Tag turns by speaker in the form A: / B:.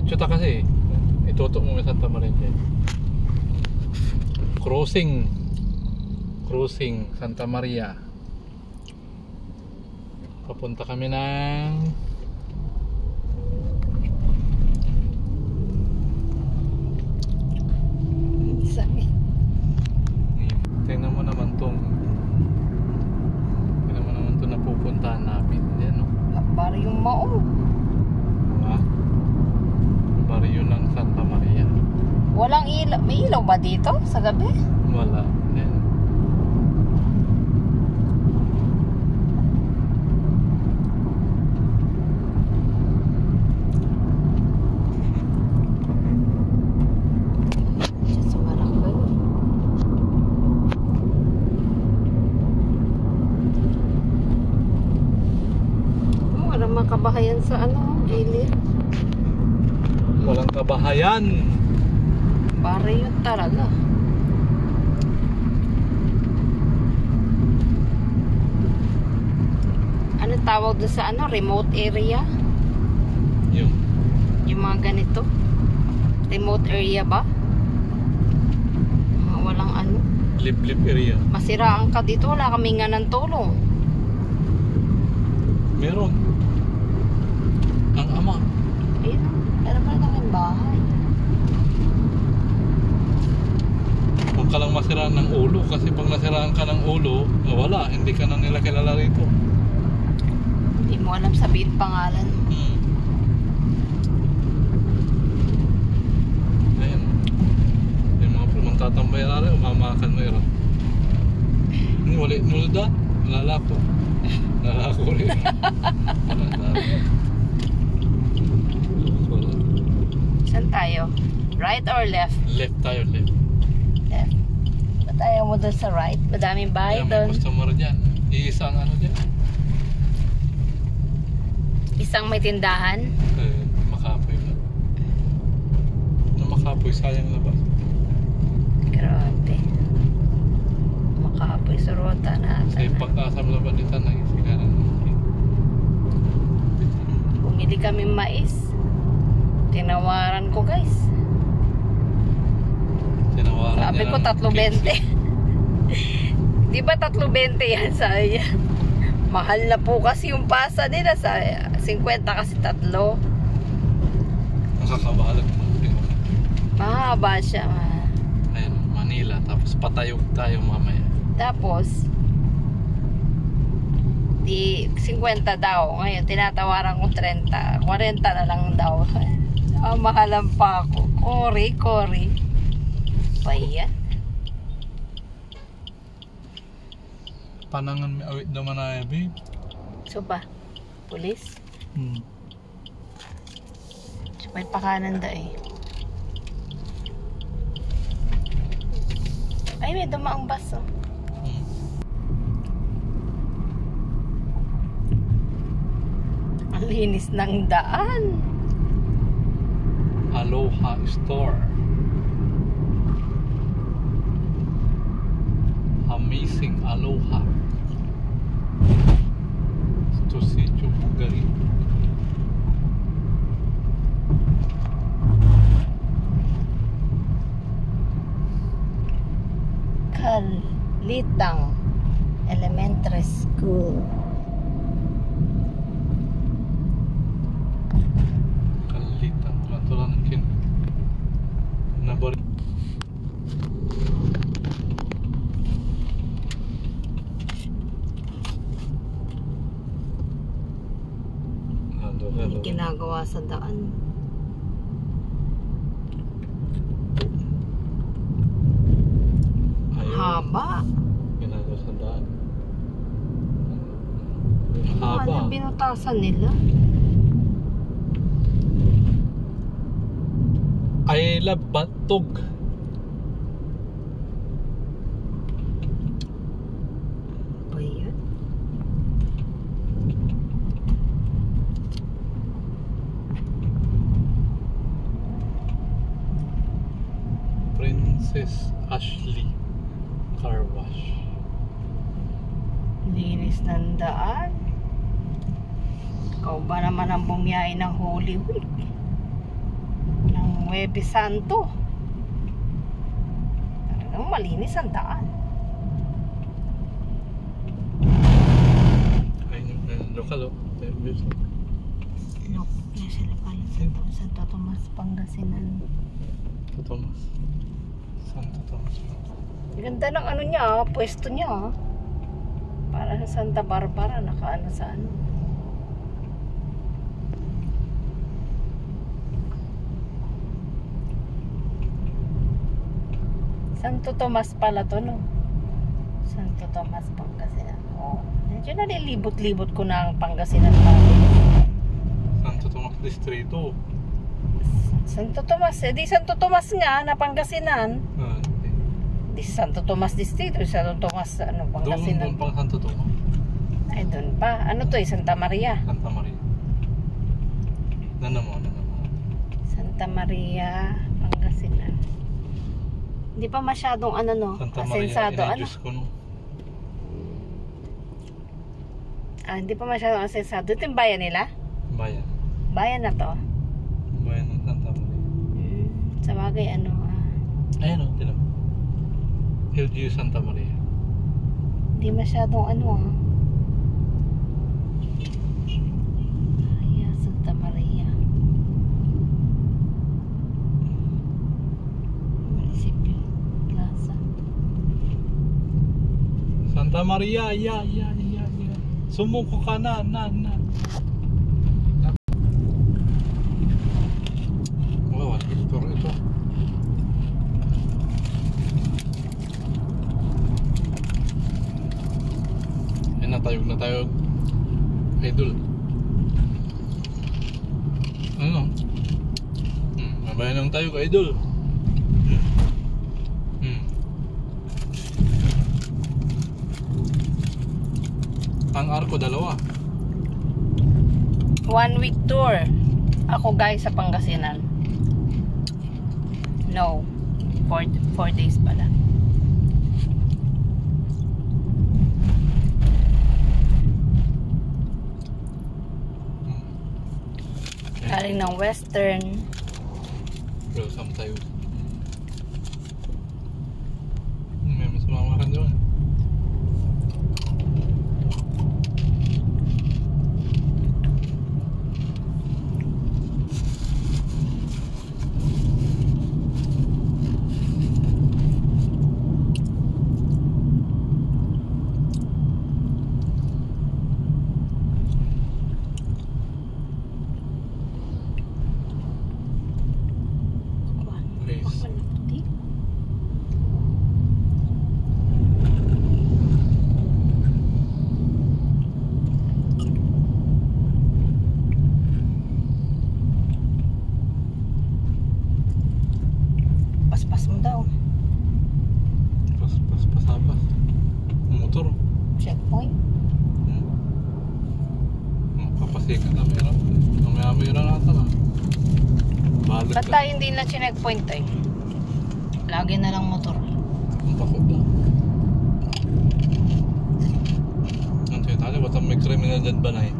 A: Chuta kasi. Itutok mo may Santa Maria. Cruising Santa Maria. Papunta kami ng Tingnan mo naman tong napupuntahan namin. Yan o.
B: Baryo Mao.
A: Diba? Baryo ng Santa Maria.
B: Walang ilaw. May ilaw ba dito sa gabi?
A: Wala. Yan.
B: Kabahayan sa ano, gilid.
A: Walang kabahayan.
B: Baryo talaga. Ano tawag doon sa ano, remote area? Yung mga ganito. Remote area ba? Walang ano.
A: Lip area.
B: Masiraan ka dito, wala kaming nga ng tulong.
A: Meron. Ang ama.
B: Ayun, meron pa rin kaming bahay.
A: Huwag ka lang masiraan ng ulo. Kasi pag nasiraan ka ng ulo, wala. Hindi ka na nila kilala rito.
B: Hindi mo alam sabihin pangalan.
A: Ayun. Yung mga pumuntatambay na rin, umamakan mo yun. Hindi, wali. Nulda. Lalako. Lalako rin.
B: Saan tayo? Right or left?
A: Left tayo, left.
B: Left. Ba't tayo mo doon sa right? Madaming bahay doon.
A: May customer dyan. Iisang ano dyan.
B: Isang may tindahan.
A: Makapoy ba? Makapoy, sayang labas.
B: Grabe. Makapoy sa rota natin.
A: Sa pagkasam labas dito na isigaran.
B: Bumili kami mais. Tinawaran ko guys.
A: Tinawaran
B: sabi ko 3.20. Di ba 3.20 yan saya? Mahal na po kasi yung pasa nila sa 50 kasi 3.
A: Nakakabahalag mo.
B: Mahaba siya.
A: Ayun, Manila. Tapos patayog tayo mamaya.
B: Tapos di 50 daw. Ngayon tinatawaran ko 30. 40 na lang daw. Mahalan pa ako. Cory. Pa yan.
A: Panangan may awit naman na babe.
B: So ba? Pulis? So may pakanan da eh. Ay, may dumaang baso. Ang linis ng daan.
A: Aloha Store. Amazing Aloha. Ito si Chupugari.
B: Kalitang Elementary School. Ginagawa sa daan. Haba.
A: Ginagawa sa daan.
B: Ano yung binutasan nila?
A: I love Batog.
B: Ba yan?
A: Princess Ashley Car Wash.
B: Linis ng daan. Ikaw ba naman ang bumiyahe ng Holy Week? Nueve Santo. Talagang malinis ang daan.
A: Ayun yung lokal, oh.
B: Look, yan sila pala. Santo Tomas, Pangasinan.
A: Santo Tomas. Santo Tomas.
B: Ganda ng ano niya, pwesto niya. Para sa Santa Barbara, nakaano sa ano. Santo Tomas pala to, no? Santo Tomas, Pangasinan. Oh, medyo nalilibot-libot ko na ang Pangasinan pa.
A: Santo Tomas Distrito.
B: Santo Tomas, di Santo Tomas nga na Pangasinan.
A: Ah,
B: Di Santo Tomas Distrito, Santo Tomas ano, Pangasinan.
A: doon pang Santo Tomas.
B: Ay, doon pa. Ano to Santa Maria.
A: Santa Maria. Ano mo?
B: Santa Maria, Pangasinan. Hindi pa masyadong ano, no?
A: Santa Maria,
B: Asensado, ano?
A: Diyos ko, no?
B: Hindi pa masyadong asensado. Ito yung bayan nila?
A: Bayan.
B: Bayan na to.
A: Bayan ng Santa Maria.
B: Sa bagay, ano,
A: Ayan, oh, tinan mo. LGU Santa Maria.
B: hindi masyadong ano, Maria, Santa Maria. Municipio, Plaza.
A: Santa Maria, yeah. Sumuko ka na. Wow, ito. Natayog. Idol. Ano? Mabayan ng tayog, idol. Ang arko, 2.
B: 1 week tour. Ako guys sa Pangasinan. No. 4 days pala. Galing ng Western.
A: Welcome tayo. May mas mamakan doon.
B: Paspas mo daw.
A: Pasapas. Motor.
B: Checkpoint.
A: Papasikan na meron. Mamaya nata na. Balik
B: Ba't tayo hindi na checkpoint eh? Lagi na lang motor.
A: Ang takot na. Ang tayo, ba't may kriminal dyan ba na eh?